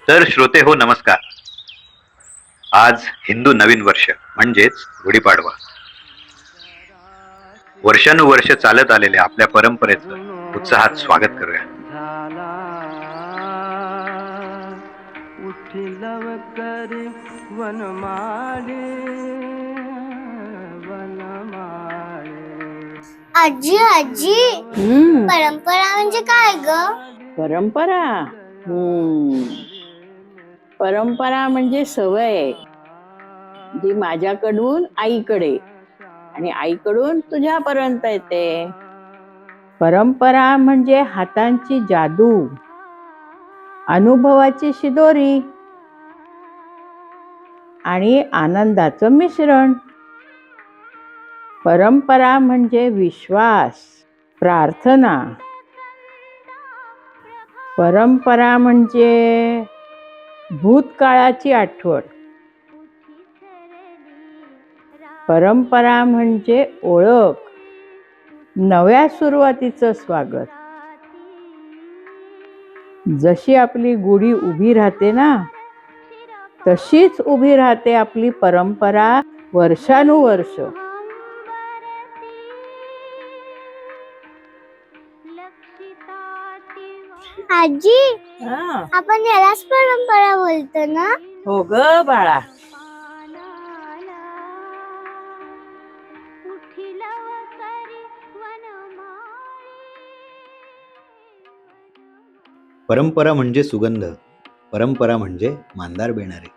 तर श्रोते हो नमस्कार. आज हिंदू नवीन वर्ष म्हणजेच गुढीपाडवा. वर्षानुवर्ष चालत आलेल्या आपल्या परंपरेचं उत्साहात स्वागत करूया. झाला उठी लवकरी वनमाळे वनमाळे. आजी आजी परंपरा म्हणजे काय ग? परंपरा परंपरा म्हणजे सवय जी माझ्याकडून आईकडे आणि आईकडून तुझ्यापर्यंत येते. परंपरा म्हणजे हातांची जादू, अनुभवाची शिदोरी आणि आनंदाचं मिश्रण. परंपरा म्हणजे विश्वास, प्रार्थना. परंपरा म्हणजे भूतकाळाची आठवण. परंपरा म्हणजे ओळख, नव्या सुरुवातीचं स्वागत. जशी आपली गुढी उभी राहते ना, तशीच उभी राहते आपली परंपरा वर्षानुवर्ष. आजी आपण यालाच परंपरा बोलतो ना? हो ग बाळा. परंपरा म्हणजे सुगंध, परंपरा म्हणजे मांदार बेणारे.